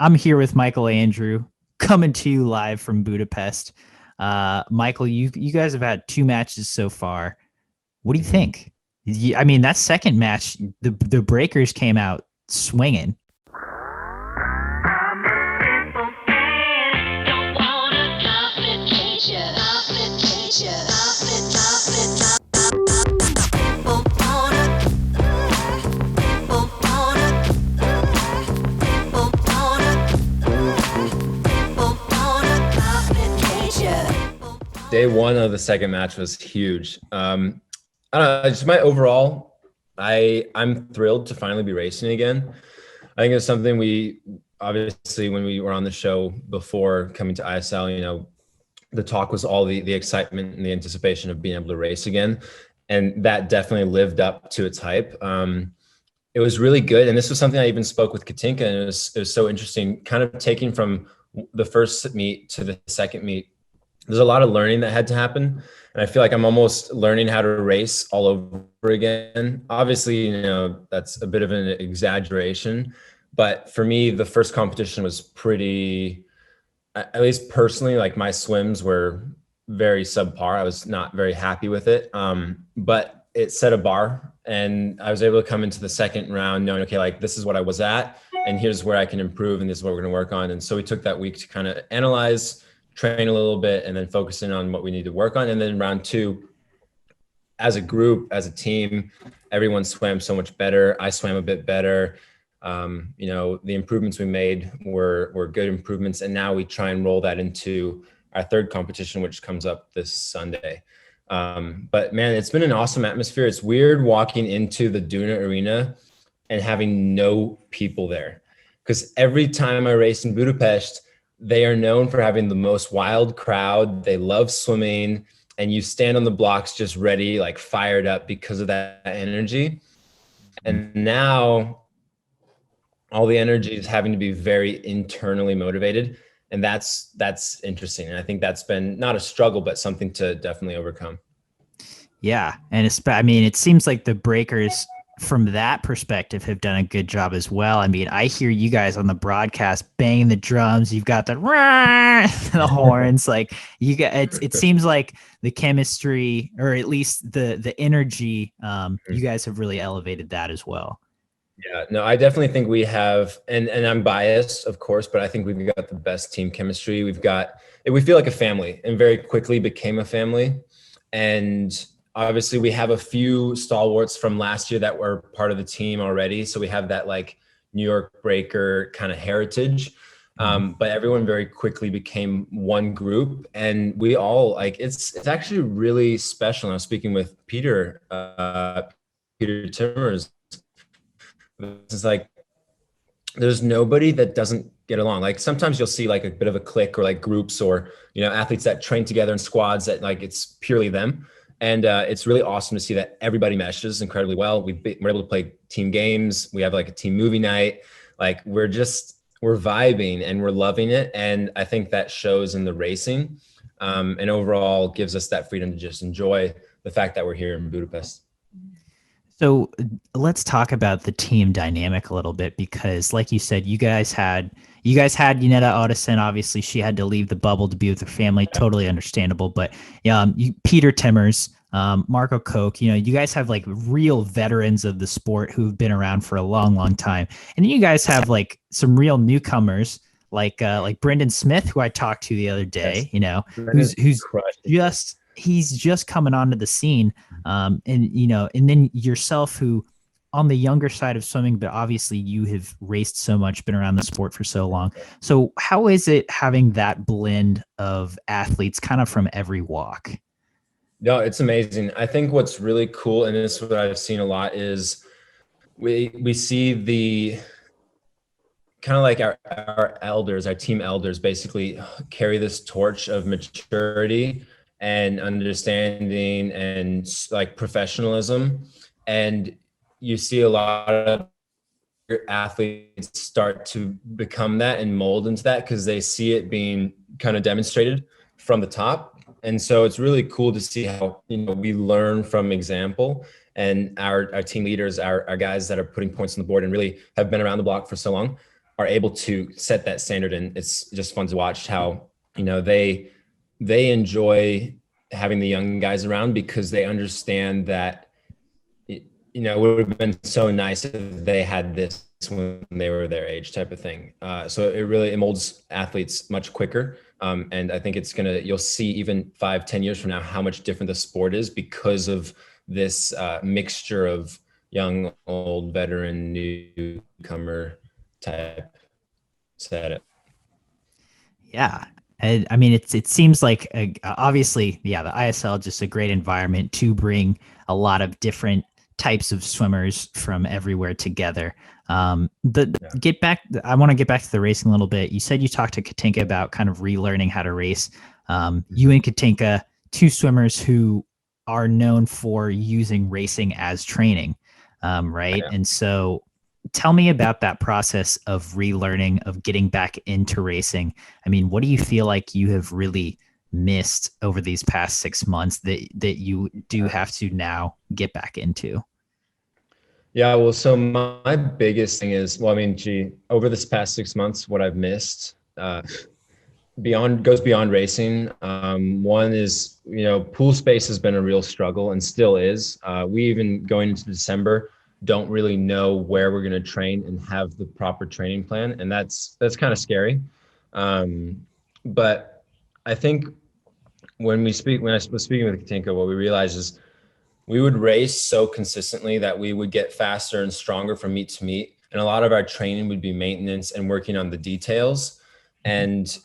I'm here with Michael Andrew, coming to you live from Budapest. Michael, you guys have had 2 matches so far. What do you think? I mean, that second match, the Breakers came out swinging. Day one of the second match was huge. I don't know, just my overall, I'm thrilled to finally be racing again. I think it's something we obviously, when we were on the show before coming to ISL, the talk was all the excitement and the anticipation of being able to race again. And that definitely lived up to its hype. It was really good. And this was something I even spoke with Katinka, and it was so interesting, kind of taking from the first meet to the second meet. There's a lot of learning that had to happen. And I feel like I'm almost learning how to race all over again. Obviously, that's a bit of an exaggeration, but for me, the first competition was pretty, at least personally, like my swims were very subpar. I was not very happy with it. But it set a bar, and I was able to come into the second round knowing, okay, like this is what I was at, and here's where I can improve, and this is what we're going to work on. And so we took that week to kind of analyze, train a little bit, and then focus in on what we need to work on. And then round two, as a group, as a team, everyone swam so much better. I swam a bit better. The improvements we made were good improvements. And now we try and roll that into our third competition, which comes up this Sunday. But man, it's been an awesome atmosphere. It's weird walking into the Duna Arena and having no people there, because every time I race in Budapest, they are known for having the most wild crowd. They love swimming, and you stand on the blocks just ready, like fired up because of that energy. And now all the energy is having to be very internally motivated. And that's interesting. And I think that's been not a struggle, but something to definitely overcome. Yeah. And it seems like the Breakers from that perspective have done a good job as well. I mean, I hear you guys on the broadcast banging the drums. You've got the horns. Like it seems like the chemistry, or at least the energy, you guys have really elevated that as well. Yeah, no, I definitely think we have, and I'm biased, of course, but I think we've got the best team chemistry. We feel like a family, and very quickly became a family. And obviously we have a few stalwarts from last year that were part of the team already. So we have that like New York Breaker kind of heritage. But everyone very quickly became one group, and we all it's actually really special. And I was speaking with Peter Timmers. It's like, there's nobody that doesn't get along. Like sometimes you'll see like a bit of a clique, or like groups, or, athletes that train together in squads that like it's purely them. And it's really awesome to see that everybody meshes incredibly well. We're able to play team games. We have like a team movie night. Like we're vibing and we're loving it. And I think that shows in the racing, and overall gives us that freedom to just enjoy the fact that we're here in Budapest. So let's talk about the team dynamic a little bit, because like you said, you guys had Yanetta Ottoson. Obviously she had to leave the bubble to be with her family. Totally understandable. But Peter Timmers, Marco Koch, you guys have like real veterans of the sport who've been around for a long, long time. And then you guys have like some real newcomers like Brendan Smith, who I talked to the other day, he's just coming onto the scene. And then yourself, who on the younger side of swimming, but obviously you have raced so much, been around the sport for so long. So how is it having that blend of athletes kind of from every walk? No, it's amazing. I think what's really cool, and this is what I've seen a lot, is we see the kind of like our elders, our team elders, basically carry this torch of maturity and understanding and like professionalism. And you see a lot of athletes start to become that and mold into that, because they see it being kind of demonstrated from the top. And so it's really cool to see how, we learn from example, and our team leaders, our guys that are putting points on the board and really have been around the block for so long, are able to set that standard. And it's just fun to watch how, they enjoy having the young guys around because they understand that, it would have been so nice if they had this when they were their age type of thing. So it molds athletes much quicker. And I think you'll see even 5-10 years from now, how much different the sport is because of this mixture of young, old, veteran, newcomer type setup. Yeah. And I mean, it seems like obviously, yeah, the ISL is just a great environment to bring a lot of different types of swimmers from everywhere together. I want to get back to the racing a little bit. You said you talked to Katinka about kind of relearning how to race. You and Katinka, two swimmers who are known for using racing as training, right? Yeah. And so tell me about that process of relearning, of getting back into racing. I mean, what do you feel like you have really missed over these past 6 months that you do have to now get back into? Yeah, well, so my biggest thing is, well, I mean, over this past 6 months, what I've missed goes beyond racing. One is, pool space has been a real struggle and still is. We even going into December don't really know where we're going to train and have the proper training plan, and that's kind of scary. But I think when I was speaking with Katinka, what we realized is we would race so consistently that we would get faster and stronger from meet to meet. And a lot of our training would be maintenance and working on the details. And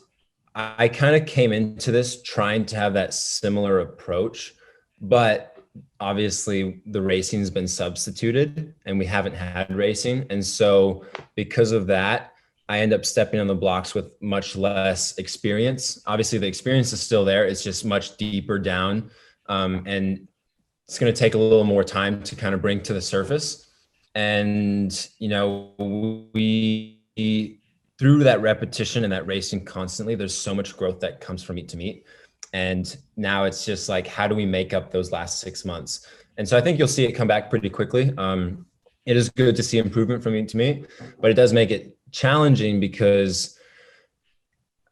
I kind of came into this trying to have that similar approach, but obviously the racing's been substituted and we haven't had racing. And so because of that, I end up stepping on the blocks with much less experience. Obviously the experience is still there. It's just much deeper down. And it's going to take a little more time to kind of bring to the surface. And, we, through that repetition and that racing constantly, there's so much growth that comes from meet to meet. And now it's just like, how do we make up those last 6 months? And so I think you'll see it come back pretty quickly. It is good to see improvement from meet to meet, but it does make it challenging because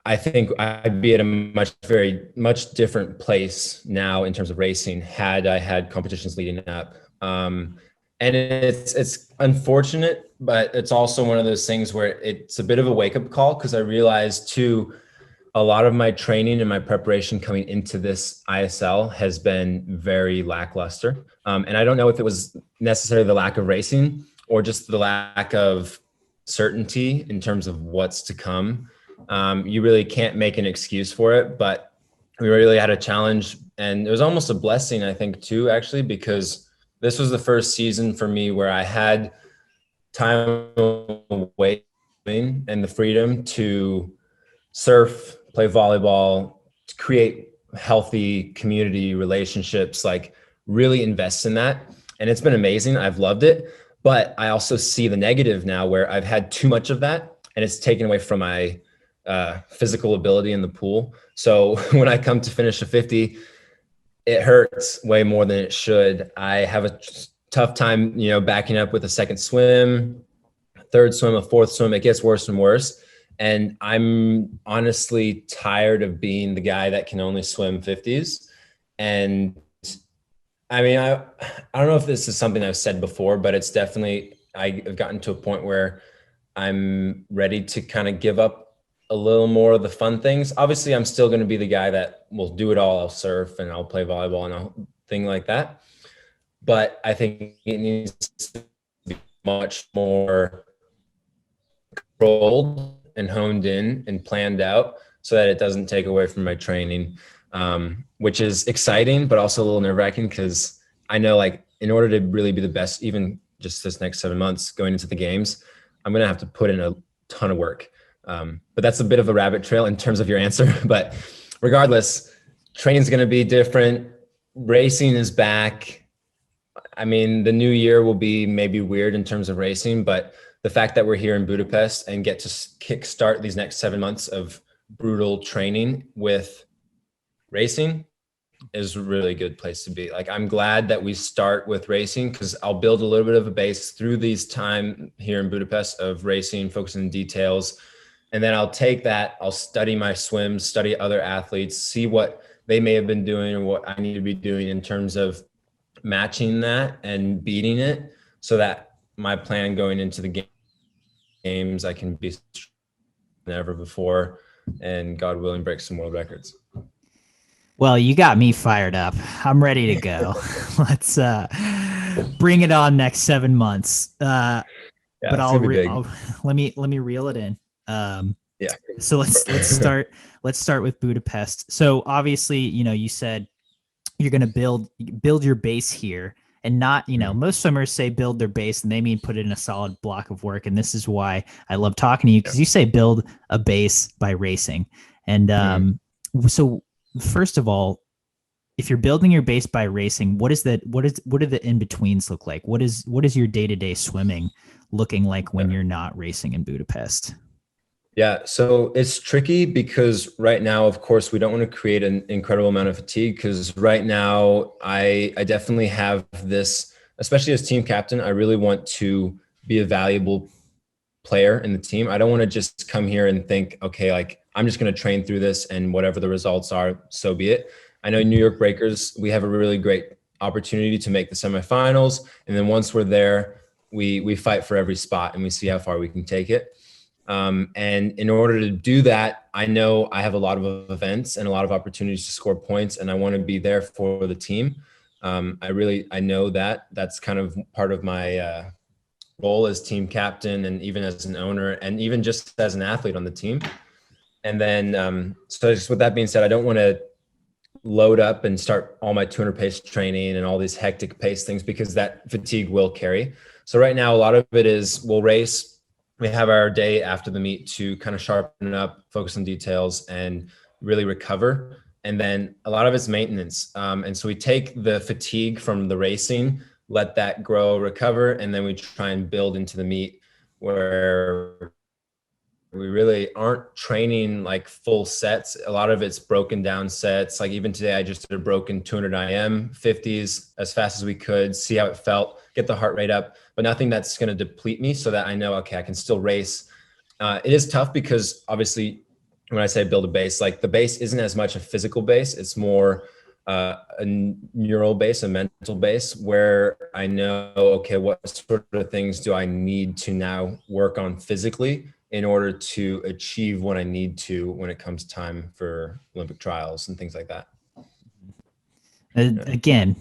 I think I'd be at a very much different place now in terms of racing had I had competitions leading up. And it's unfortunate, but it's also one of those things where it's a bit of a wake up call because I realized too, a lot of my training and my preparation coming into this ISL has been very lackluster. And I don't know if it was necessarily the lack of racing or just the lack of certainty in terms of what's to come. You really can't make an excuse for it, but we really had a challenge, and it was almost a blessing, I think, too, actually, because this was the first season for me where I had time away and the freedom to surf, play volleyball, to create healthy community relationships, like really invest in that. And it's been amazing. I've loved it. But I also see the negative now where I've had too much of that and it's taken away from my physical ability in the pool. So when I come to finish a 50, it hurts way more than it should. I have a tough time, backing up with a second swim, third swim, a fourth swim. It gets worse and worse. And I'm honestly tired of being the guy that can only swim 50s. And I mean, I don't know if this is something I've said before, but it's definitely, I've gotten to a point where I'm ready to kind of give up a little more of the fun things. Obviously, I'm still going to be the guy that will do it all. I'll surf and I'll play volleyball and I'll thing like that. But I think it needs to be much more controlled and honed in and planned out so that it doesn't take away from my training, which is exciting, but also a little nerve wracking because I know, like, in order to really be the best, even just this next 7 months going into the games, I'm going to have to put in a ton of work. But that's a bit of a rabbit trail in terms of your answer. But regardless, training is going to be different. Racing is back. I mean, the new year will be maybe weird in terms of racing, but the fact that we're here in Budapest and get to kickstart these next 7 months of brutal training with racing, is a really good place to be. Like, I'm glad that we start with racing, because I'll build a little bit of a base through these time here in Budapest of racing, focusing on details. And then I'll take that, I'll study my swims, study other athletes, see what they may have been doing or what I need to be doing in terms of matching that and beating it, so that my plan going into the games, I can be stronger than ever before, and God willing, break some world records. Well, you got me fired up. I'm ready to go. Let's bring it on next 7 months. Yeah, But it's gonna be big. let me reel it in. Yeah. So let's start with Budapest. So obviously, you said you're going to build your base here, and not, most swimmers say build their base and they mean put it in a solid block of work. And this is why I love talking to you, because you say build a base by racing. And so first of all, if you're building your base by racing, what do the in-betweens look like? What is your day-to-day swimming looking like when you're not racing in Budapest? Yeah, so it's tricky because right now, of course, we don't want to create an incredible amount of fatigue, because right now I definitely have this, especially as team captain, I really want to be a valuable player in the team. I don't want to just come here and think, okay, like I'm just going to train through this and whatever the results are, so be it. I know New York Breakers, we have a really great opportunity to make the semifinals. And then once we're there, we fight for every spot and we see how far we can take it. And in order to do that, I know I have a lot of events and a lot of opportunities to score points, and I want to be there for the team. I know that that's kind of part of my role as team captain, and even as an owner, and even just as an athlete on the team. And then, so just with that being said, I don't want to load up and start all my 200 pace training and all these hectic pace things, because that fatigue will carry. So right now, a lot of it is we'll race. We have our day after the meet to kind of sharpen up, focus on details, and really recover. And then a lot of it's maintenance. And so we take the fatigue from the racing, let that grow, recover, and then we try and build into the meet, where we really aren't training like full sets. A lot of it's broken down sets. Like even today, I just did a broken 200 IM 50s as fast as we could, see how it felt, get the heart rate up, but nothing that's going to deplete me, so that I know, okay, I can still race. It is tough because obviously when I say build a base, like the base isn't as much a physical base. It's more a neural base, a mental base, where I know, okay, what sort of things do I need to now work on physically in order to achieve what I need to when it comes time for Olympic trials and things like that. Again,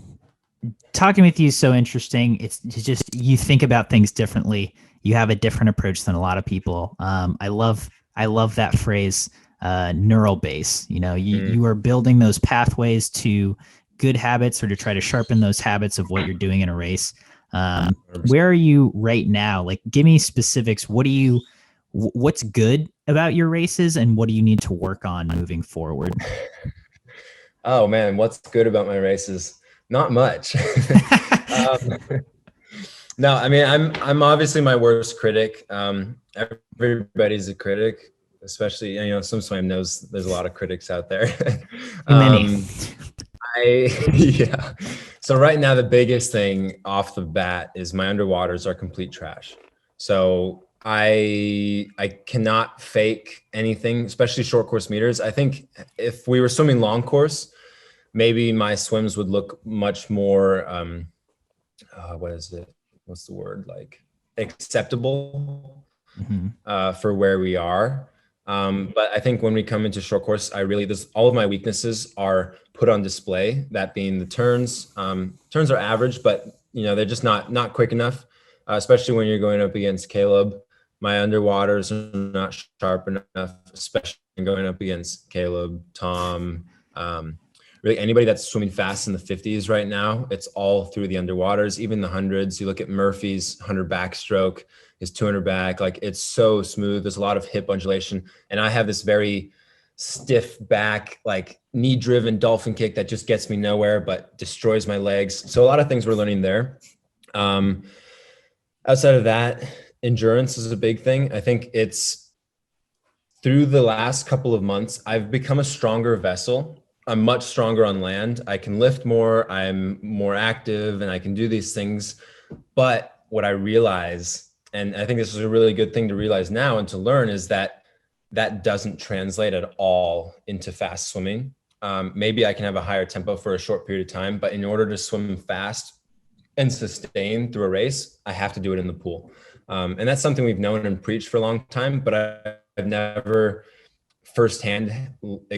talking with you is so interesting. It's just, you think about things differently. You have a different approach than a lot of people. I love that phrase, neural base. You are building those pathways to good habits, or to try to sharpen those habits of what you're doing in a race. Where are you right now? Like, give me specifics. What's good about your races, and what do you need to work on moving forward? Oh man, what's good about my races? Not much. No, I mean, I'm obviously my worst critic. Everybody's a critic, especially, SwimSwam knows there's a lot of critics out there. Many. Yeah. So right now, the biggest thing off the bat is my underwaters are complete trash. So I cannot fake anything, especially short course meters. I think if we were swimming long course, maybe my swims would look much more, what's the word, like acceptable for where we are. But I think when we come into short course, all of my weaknesses are put on display, that being the turns. Turns are average, but they're just not quick enough, especially when you're going up against Caleb. My underwaters are not sharp enough, especially going up against Caleb, Tom, really anybody that's swimming fast in the 50s right now. It's all through the underwaters, even the hundreds. You look at Murphy's 100 backstroke, his 200 back, like it's so smooth. There's a lot of hip undulation. And I have this very stiff back, like knee driven dolphin kick that just gets me nowhere, but destroys my legs. So a lot of things we're learning there. Outside of that, endurance is a big thing. I think it's through the last couple of months, I've become a stronger vessel. I'm much stronger on land. I can lift more, I'm more active, and I can do these things. But what I realize, and I think this is a really good thing to realize now and to learn, is that that doesn't translate at all into fast swimming. Maybe I can have a higher tempo for a short period of time, but in order to swim fast and sustain through a race, I have to do it in the pool. And that's something we've known and preached for a long time, but I've never firsthand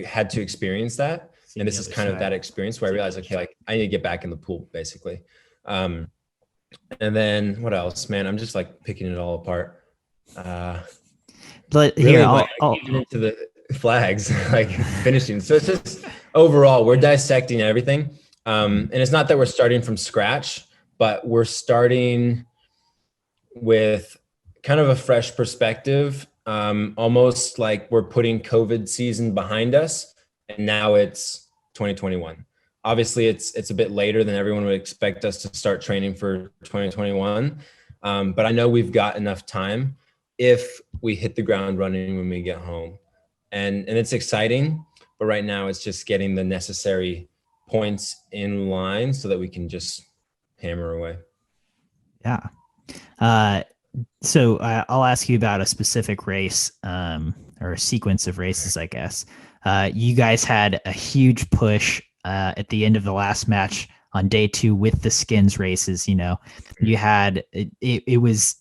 had to experience that. And this is kind of that experience where I realized, okay, like I need to get back in the pool, basically. And then what else, man? I'm just like picking it all apart. But really, here, I'll get into the flags, like finishing. So it's just overall, we're dissecting everything. And it's not that we're starting from scratch, but we're starting with kind of a fresh perspective, almost like we're putting COVID season behind us, and now it's 2021. Obviously, it's a bit later than everyone would expect us to start training for 2021, but I know we've got enough time if we hit the ground running when we get home, and it's exciting. But right now, it's just getting the necessary points in line so that we can just hammer away. Yeah. So I'll ask you about a specific race, or a sequence of races, I guess. You guys had a huge push at the end of the last match on day 2 with the skins races. You know, you had it was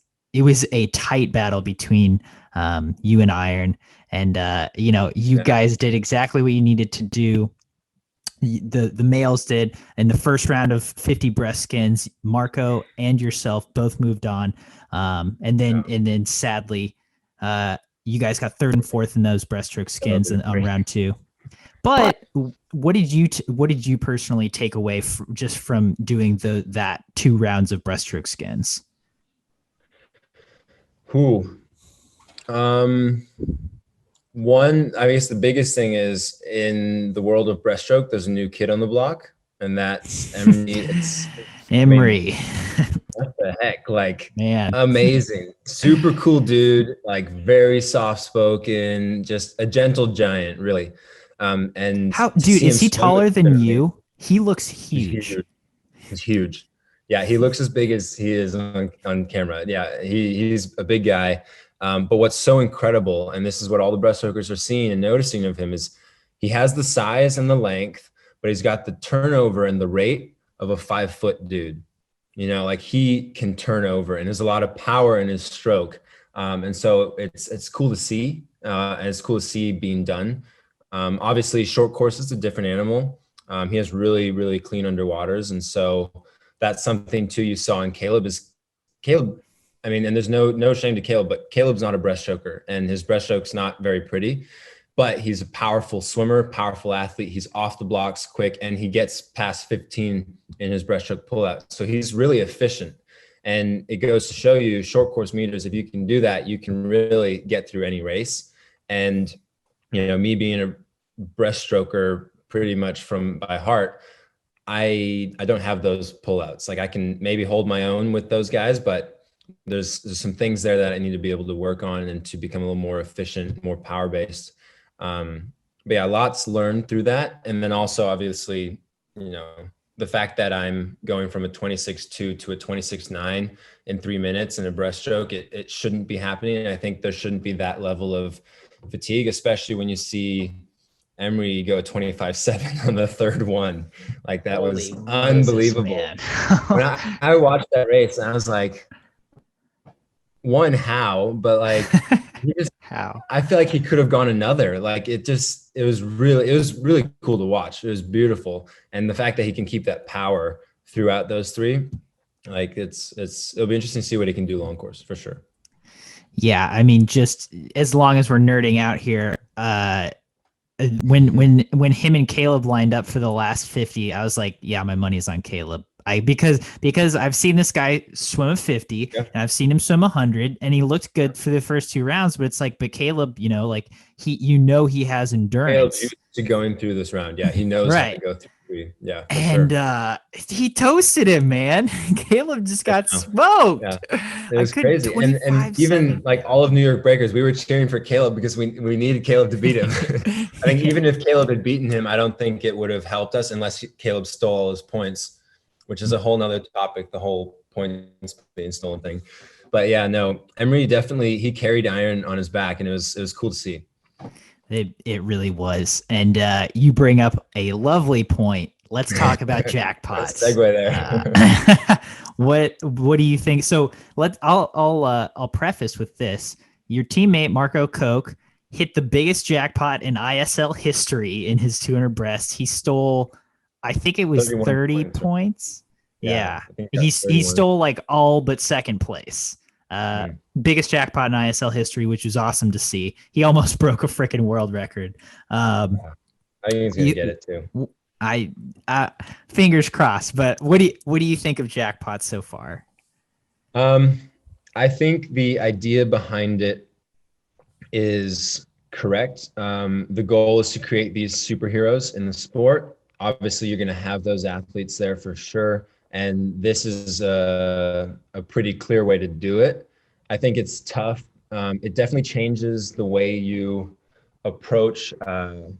a tight battle between you and Iron, and you know, you guys did exactly what you needed to do. The males did in the first round of 50 breast skins. Marco and yourself both moved on, and then sadly, you guys got 3rd and 4th in those breaststroke skins on round 2. But what did you personally take away just from doing that 2 rounds of breaststroke skins? One, I guess the biggest thing is in the world of breaststroke, there's a new kid on the block, and that's Emery. Emery. What the heck? Like, man, amazing, super cool dude, like very soft spoken, just a gentle giant, really. And how, dude, is he taller than you? He looks huge. He's huge. Yeah, he looks as big as he is on camera. Yeah, he's a big guy. But what's so incredible, and this is what all the breaststrokers are seeing and noticing of him, is he has the size and the length, but he's got the turnover and the rate of a 5-foot dude. You know, like he can turn over, and there's a lot of power in his stroke. And so it's cool to see, and it's cool to see being done. Obviously, short course is a different animal. He has really, really clean underwaters, and so that's something too you saw in Caleb. I mean, and there's no shame to Caleb, but Caleb's not a breaststroker, and his breaststroke's not very pretty, but he's a powerful swimmer, powerful athlete. He's off the blocks quick, and he gets past 15 in his breaststroke pullout. So he's really efficient. And it goes to show you, short course meters, if you can do that, you can really get through any race. And, you know, me being a breaststroker pretty much from by heart, I don't have those pullouts. Like I can maybe hold my own with those guys, but there's some things there that I need to be able to work on and to become a little more efficient, more power based. But yeah, lots learned through that. And then also obviously, you know, the fact that I'm going from a 26.2 to a 26.9 in 3 minutes in a breaststroke, it shouldn't be happening. I think there shouldn't be that level of fatigue, especially when you see Emery go 25.7 on the 3rd one. Like that was unbelievable. When I watched that race, and I was like, how, but like how? I feel like he could have gone another. Like it was really cool to watch. It was beautiful, and the fact that he can keep that power throughout those 3, like it'll be interesting to see what he can do long course for sure. Yeah, I mean, just as long as we're nerding out here, when him and Caleb lined up for the last 50, I was like, yeah, my money's on Caleb. Because I've seen this guy swim a 50, and I've seen him swim 100, and he looked good for the first 2 rounds. But it's like, but Caleb, you know, like he has endurance. Caleb's used to going through this round. Yeah, he knows how to go through. Yeah, for and sure. he toasted him, man. Caleb just got Yeah. smoked. Yeah. It I was couldn't crazy. And even 25-7. like all of New York Breakers, we were cheering for Caleb because we needed Caleb to beat him. I think even if Caleb had beaten him, I don't think it would have helped us unless Caleb stole all his points, which is a whole nother topic, the whole points being stolen thing. But yeah, no, Emery definitely, he carried iron on his back, and it was cool to see. It really was. And you bring up a lovely point. Let's talk about Segue jackpots. there. What do you think? So I'll preface with this. Your teammate Marco Koch hit the biggest jackpot in ISL history in his 200 breast. He stole, I think it was 31 30 points. points. Yeah, Yeah. I think He that's he 31. stole like all but second place. Mhm. Biggest jackpot in ISL history, which was awesome to see. He almost broke a freaking world record. Um, I think he's gonna get you, it too. I, fingers crossed. But what do you think of jackpots so far? Um, I think the idea behind it is correct. The goal is to create these superheroes in the sport. Obviously, you're going to have those athletes there for sure. And this is a pretty clear way to do it. I think it's tough. It definitely changes the way you approach a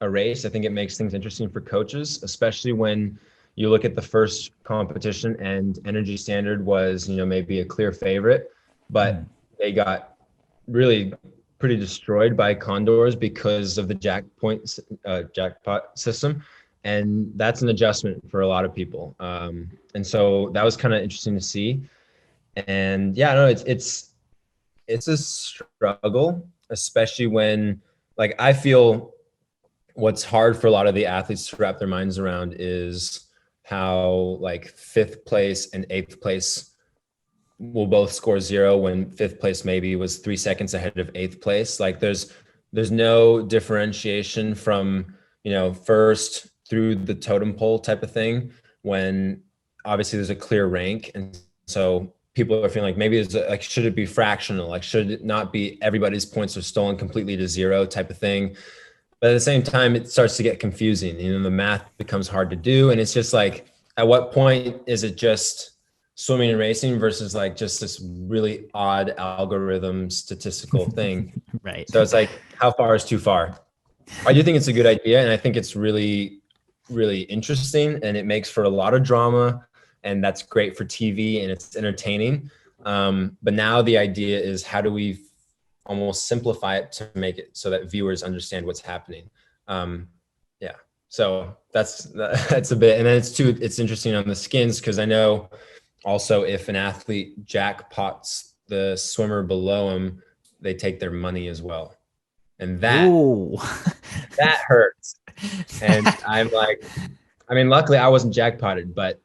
race. I think it makes things interesting for coaches, especially when you look at the first competition and Energy Standard was, maybe a clear favorite, but they got really pretty destroyed by Condors because of the jackpot system, and that's an adjustment for a lot of people. And so that was kind of interesting to see. And yeah, no, it's a struggle, especially when like I feel what's hard for a lot of the athletes to wrap their minds around is how like fifth place and eighth place will both score 0 when fifth place maybe was 3 seconds ahead of eighth place. Like there's no differentiation from first through the totem pole type of thing when obviously there's a clear rank. And so people are feeling like maybe it's like, should it be fractional? Like should it not be everybody's points are stolen completely to 0 type of thing? But at the same time, it starts to get confusing. The math becomes hard to do. And it's just like, at what point is it just swimming and racing versus like just this really odd algorithm statistical thing? Right. So it's like, how far is too far? I do think it's a good idea. And I think it's really, really interesting. And it makes for a lot of drama. And that's great for TV and it's entertaining. But now the idea is how do we almost simplify it to make it so that viewers understand what's happening. Yeah, so that's a bit, and then it's interesting on the skins because I know also if an athlete jackpots the swimmer below him, they take their money as well, and that Ooh. that hurts. And I'm like, I mean, luckily I wasn't jackpotted, but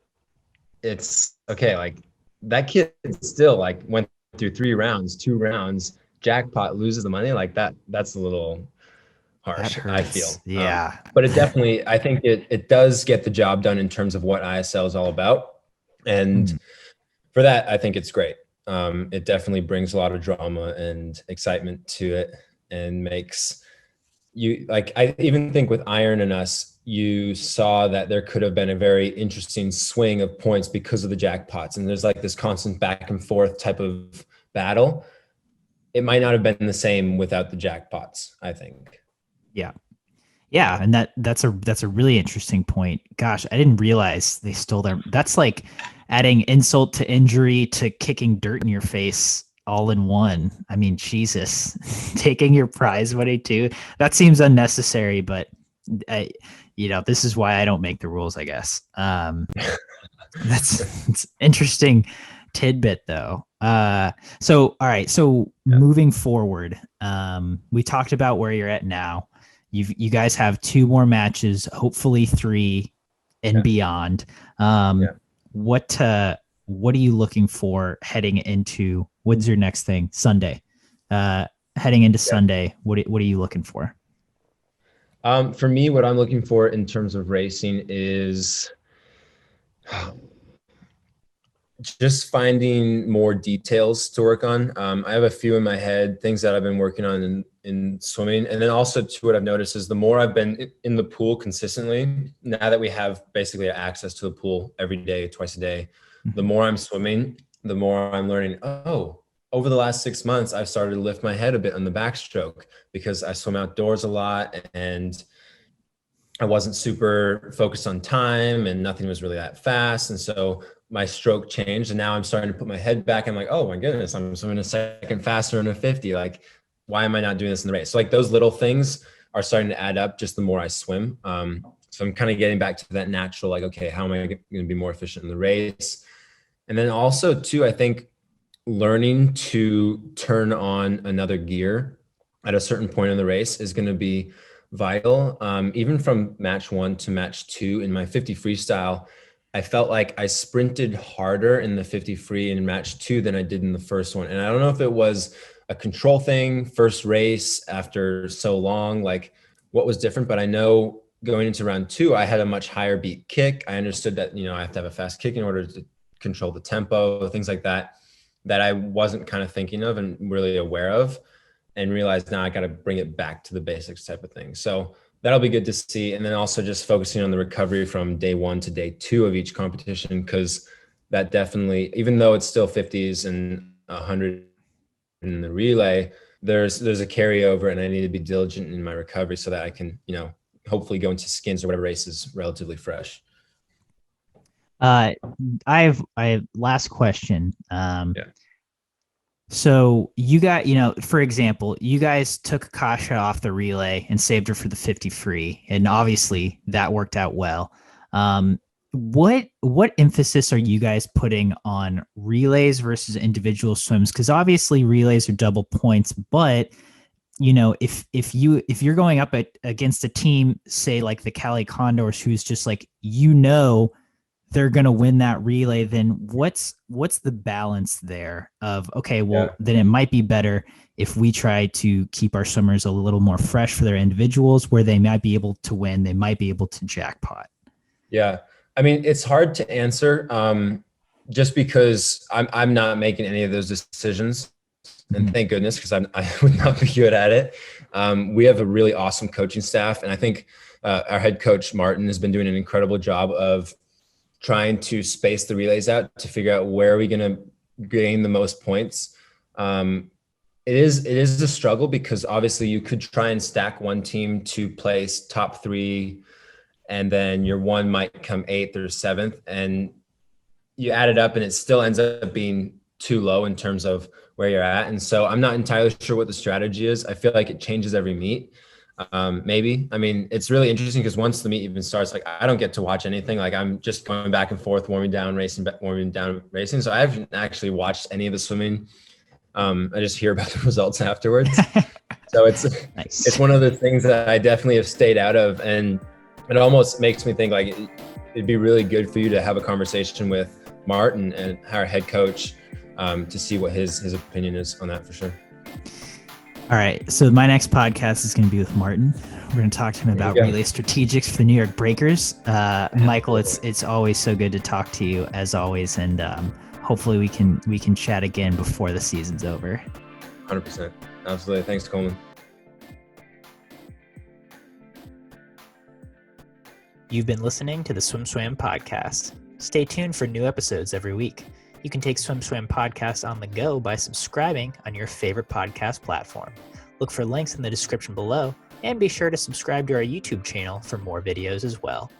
it's okay. Like that kid still like went through 3 rounds, 2 rounds, jackpot, loses the money like that. That's a little That harsh, I feel. hurts. Yeah. But it definitely, I think it does get the job done in terms of what ISL is all about. And Mm. for that, I think it's great. It definitely brings a lot of drama and excitement to it and makes you like, I even think with Iron and Us, you saw that there could have been a very interesting swing of points because of the jackpots. And there's like this constant back and forth type of battle. It might not have been the same without the jackpots, I think. Yeah. Yeah, and that's a really interesting point. Gosh, I didn't realize they stole their. That's like adding insult to injury to kicking dirt in your face all in one. I mean, Jesus, taking your prize money too. That seems unnecessary, but I, this is why I don't make the rules, I guess. That's it's interesting tidbit though. So all right, so Yeah. moving forward, we talked about where you're at now. You guys have 2 more matches, hopefully 3 and Yeah. beyond. Yeah. What what are you looking for heading into what's your next thing? Sunday. Heading into Yeah. Sunday, what are you looking for? For me, what I'm looking for in terms of racing is just finding more details to work on. I have a few in my head, things that I've been working on in swimming. And then also too, what I've noticed is the more I've been in the pool consistently, now that we have basically access to the pool every day, twice a day, the more I'm swimming, the more I'm learning, oh, over the last 6 months, I've started to lift my head a bit on the backstroke because I swim outdoors a lot and I wasn't super focused on time and nothing was really that fast. And so my stroke changed and now I'm starting to put my head back. I'm like, oh my goodness, I'm swimming a second faster in a 50. Like, why am I not doing this in the race? So like those little things are starting to add up just the more I swim. So I'm kind of getting back to that natural, like, okay, how am I going to be more efficient in the race? And then also too, I think learning to turn on another gear at a certain point in the race is going to be vital. Even from match 1 to match 2 in my 50 freestyle, I felt like I sprinted harder in the 50 free in match 2 than I did in the first one. And I don't know if it was a control thing, first race after so long, like what was different, but I know going into round 2, I had a much higher beat kick. I understood that, I have to have a fast kick in order to control the tempo, things like that I wasn't kind of thinking of and really aware of, and realized now I got to bring it back to the basics type of thing. So that'll be good to see. And then also just focusing on the recovery from day 1 to day 2 of each competition, because that definitely, even though it's still 50s and 100 in the relay, there's a carryover, and I need to be diligent in my recovery so that I can, hopefully go into skins or whatever races relatively fresh. I have last question. Yeah. So you got, for example, you guys took Kasha off the relay and saved her for the 50 free, and obviously that worked out well. What emphasis are you guys putting on relays versus individual swims? Because obviously relays are double points, but if you're going up against a team, say like the Cali Condors, who's just like, they're going to win that relay, then what's the balance there of, okay, well, then it might be better if we try to keep our swimmers a little more fresh for their individuals, where they might be able to win, they might be able to jackpot. Yeah. I mean, it's hard to answer just because I'm not making any of those decisions. And thank goodness, because I would not be good at it. We have a really awesome coaching staff. And I think our head coach, Martin, has been doing an incredible job of trying to space the relays out to figure out where are we going to gain the most points. It is a struggle, because obviously you could try and stack one team to place top 3, and then your one might come 8th or 7th, and you add it up and it still ends up being too low in terms of where you're at. And so I'm not entirely sure what the strategy is. I feel like it changes every meet. Maybe. I mean, it's really interesting because once the meet even starts, like I don't get to watch anything. Like I'm just going back and forth, warming down, racing. So I haven't actually watched any of the swimming. I just hear about the results afterwards. So it's nice. It's one of the things that I definitely have stayed out of, and it almost makes me think like it'd be really good for you to have a conversation with Martin and our head coach to see what his opinion is on that for sure. All right. So my next podcast is going to be with Martin. We're going to talk to him about relay strategics for the New York Breakers. Michael, it's always so good to talk to you as always. And hopefully we can chat again before the season's over. 100%. Absolutely. Thanks, Coleman. You've been listening to the SwimSwam podcast. Stay tuned for new episodes every week. You can take SwimSwam podcast on the go by subscribing on your favorite podcast platform. Look for links in the description below, and be sure to subscribe to our YouTube channel for more videos as well.